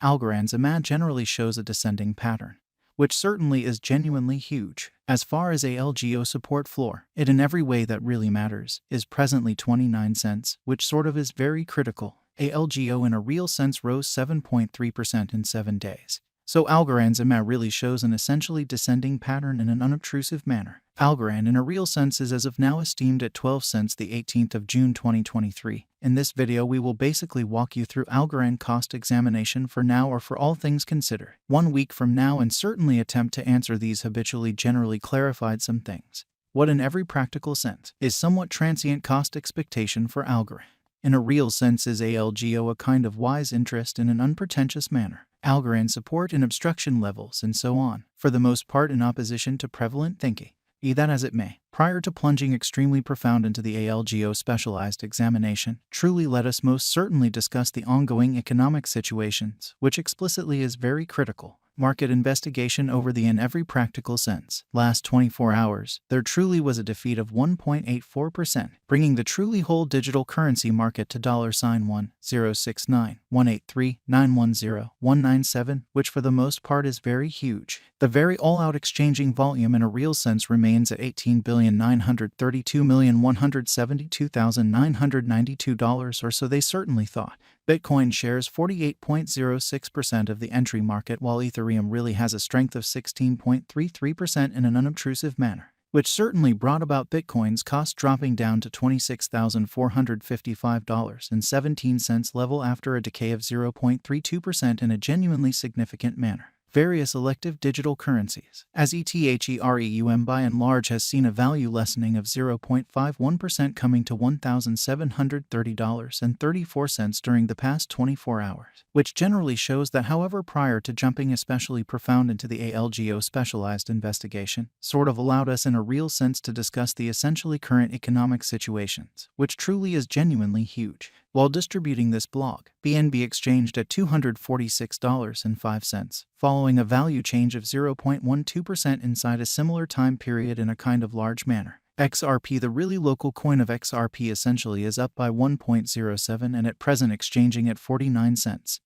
Algorand's AMA generally shows a descending pattern, which certainly is genuinely huge. As far as ALGO support floor, it in every way that really matters, is presently 29 cents, which sort of is very critical. ALGO in a real sense rose 7.3% in 7 days. So Algorand's AMA really shows an essentially descending pattern in an unobtrusive manner. Algorand in a real sense is as of now esteemed at 12 cents the 18th of June 2023. In this video we will basically walk you through Algorand cost examination for now or for all things considered. 1 week from now and certainly attempt to answer these habitually generally clarified some things. What in every practical sense is somewhat transient cost expectation for Algorand? In a real sense is ALGO a kind of wise interest in an unpretentious manner? Algorand support and obstruction levels and so on, for the most part in opposition to prevalent thinking. Be that as it may, prior to plunging extremely profound into the ALGO specialized examination, truly let us most certainly discuss the ongoing economic situations, which explicitly is very critical. Market investigation over the in every practical sense. Last 24 hours, there truly was a defeat of 1.84%, bringing the truly whole digital currency market to $1,069,183,910,197, which for the most part is very huge. The very all-out exchanging volume in a real sense remains at $18,932,172,992 or so they certainly thought. Bitcoin shares 48.06% of the entry market, while Ethereum really has a strength of 16.33% in an unobtrusive manner, which certainly brought about Bitcoin's cost dropping down to $26,455.17 level after a decay of 0.32% in a genuinely significant manner. Various elective digital currencies, as ETHEREUM by and large has seen a value lessening of 0.51% coming to $1,730.34 during the past 24 hours, which generally shows that however prior to jumping especially profound into the ALGO specialized investigation, sort of allowed us in a real sense to discuss the essentially current economic situations, which truly is genuinely huge. While distributing this blog, BNB exchanged at $246.05, following a value change of 0.12% inside a similar time period in a kind of large manner. XRP, the really local coin of XRP, essentially is up by 1.07 and at present exchanging at 49 cents.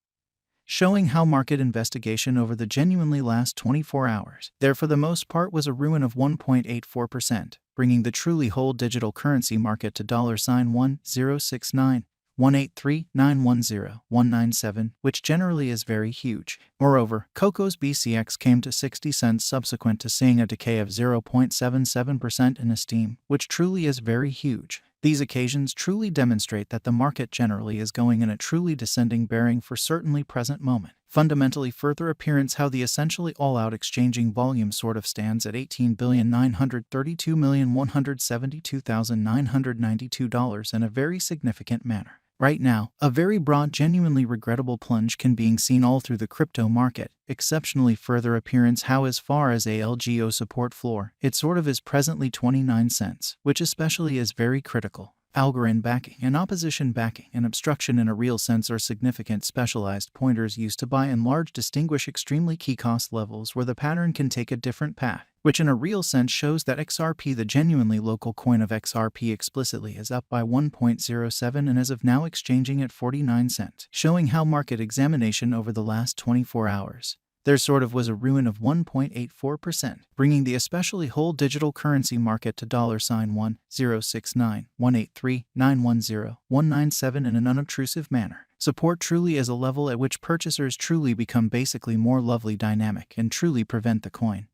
Showing how market investigation over the genuinely last 24 hours, there for the most part was a ruin of 1.84%, bringing the truly whole digital currency market to $1,069,183,910,197, which generally is very huge. Moreover, Coco's BCX came to 60 cents subsequent to seeing a decay of 0.77% in esteem, which truly is very huge. These occasions truly demonstrate that the market generally is going in a truly descending bearing for certainly present moment. Fundamentally further appearance how the essentially all-out exchanging volume sort of stands at $18,932,172,992 in a very significant manner. Right now, a very broad, genuinely regrettable plunge can being seen all through the crypto market. Exceptionally further appearance how as far as ALGO support floor, it sort of is presently 29 cents, which especially is very critical. Algorand backing and opposition backing and obstruction in a real sense are significant specialized pointers used to by and large distinguish extremely key cost levels where the pattern can take a different path, which in a real sense shows that XRP, the genuinely local coin of XRP, explicitly is up by 1.07 and as of now exchanging at 49 cents, showing how market examination over the last 24 hours. There sort of was a ruin of 1.84%, bringing the especially whole digital currency market to $1,069,183,910,197 in an unobtrusive manner. Support truly is a level at which purchasers truly become basically more lovely dynamic and truly prevent the coin's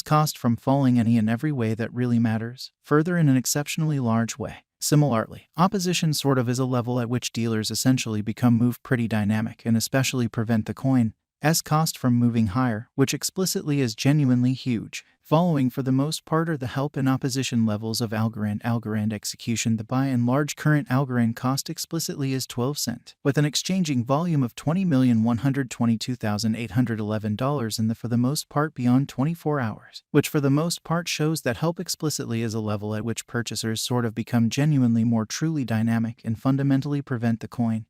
cost from falling any and every way that really matters, further in an exceptionally large way. Similarly, opposition sort of is a level at which dealers essentially become move pretty dynamic and especially prevent the coin's cost from moving higher, which explicitly is genuinely huge. Following for the most part are the help and opposition levels of Algorand execution. The by and large current Algorand cost explicitly is 12 cents, with an exchanging volume of $20,122,811 in the for the most part beyond 24 hours, which for the most part shows that help explicitly is a level at which purchasers sort of become genuinely more truly dynamic and fundamentally prevent the coin's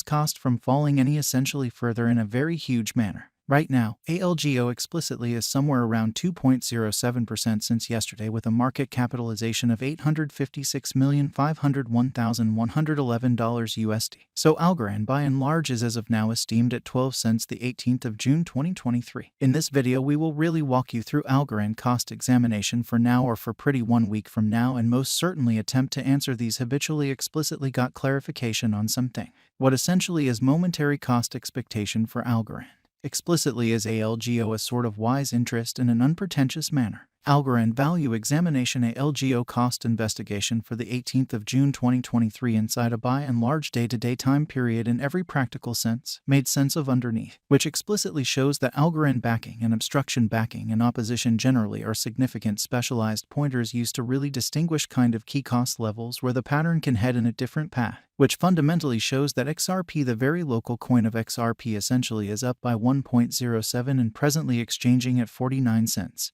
cost from falling any essentially further in a very huge manner. Right now, ALGO explicitly is somewhere around 2.07% since yesterday, with a market capitalization of $856,501,111 USD. So Algorand by and large is as of now esteemed at 12 cents the 18th of June 2023. In this video we will really walk you through Algorand cost examination for now or for pretty 1 week from now, and most certainly attempt to answer these habitually explicitly got clarification on something. What essentially is momentary cost expectation for Algorand. Explicitly is ALGO a sort of wise interest in an unpretentious manner. Algorand value examination ALGO cost investigation for the 18th of June 2023 inside a by and large day-to-day time period in every practical sense, made sense of underneath, which explicitly shows that Algorand backing and obstruction backing and opposition generally are significant specialized pointers used to really distinguish kind of key cost levels where the pattern can head in a different path, which fundamentally shows that XRP, the very local coin of XRP, essentially is up by 1.07 and presently exchanging at 49 cents.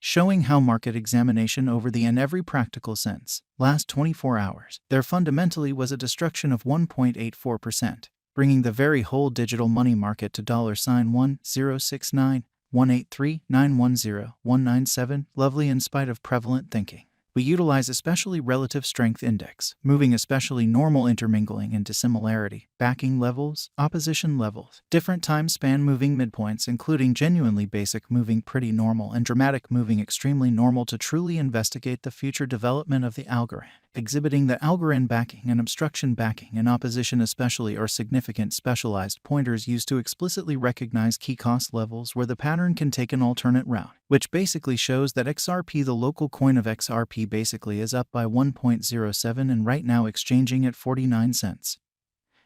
Showing how market examination over the in every practical sense, last 24 hours, there fundamentally was a destruction of 1.84%, bringing the very whole digital money market to $1,069,183,910,197, lovely in spite of prevalent thinking. We utilize especially relative strength index, moving especially normal intermingling into similarity, backing levels, opposition levels, different time span moving midpoints including genuinely basic moving pretty normal and dramatic moving extremely normal to truly investigate the future development of the Algorand, exhibiting that Algorand backing and obstruction backing and opposition especially are significant specialized pointers used to explicitly recognize key cost levels where the pattern can take an alternate route, which basically shows that XRP, the local coin of XRP, basically is up by 1.07 and right now exchanging at 49 cents.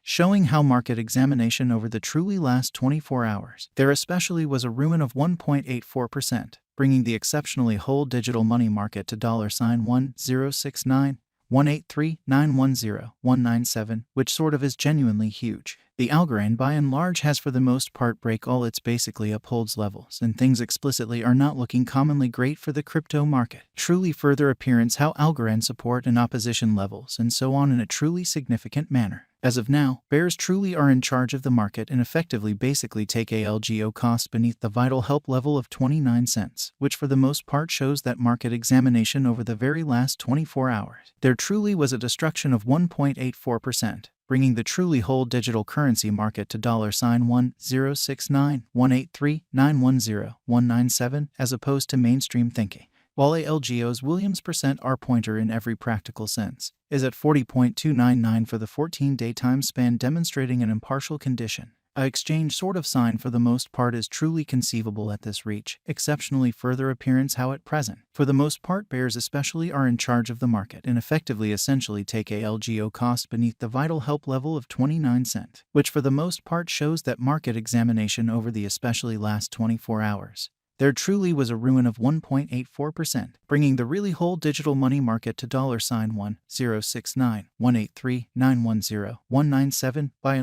Showing how market examination over the truly last 24 hours, there especially was a ruin of 1.84%, bringing the exceptionally whole digital money market to $1,069,183,910,197, which sort of is genuinely huge. The Algorand by and large has for the most part break all its basically upholds levels, and things explicitly are not looking commonly great for the crypto market. Truly further appearance how Algorand support and opposition levels and so on in a truly significant manner. As of now, bears truly are in charge of the market and effectively basically take ALGO cost beneath the vital help level of 29 cents, which for the most part shows that market examination over the very last 24 hours, there truly was a destruction of 1.84%. Bringing the truly whole digital currency market to $1,069,183,910,197 as opposed to mainstream thinking. While ALGO's Williams percent R pointer in every practical sense is at 40.299 for the 14-day time span, demonstrating an impartial condition. A exchange sort of sign for the most part is truly conceivable at this reach, exceptionally further appearance how at present, for the most part bears especially are in charge of the market and effectively essentially take ALGO cost beneath the vital help level of 29 cents, which for the most part shows that market examination over the especially last 24 hours. There truly was a ruin of 1.84%, bringing the really whole digital money market to $1,069,183,910,197 by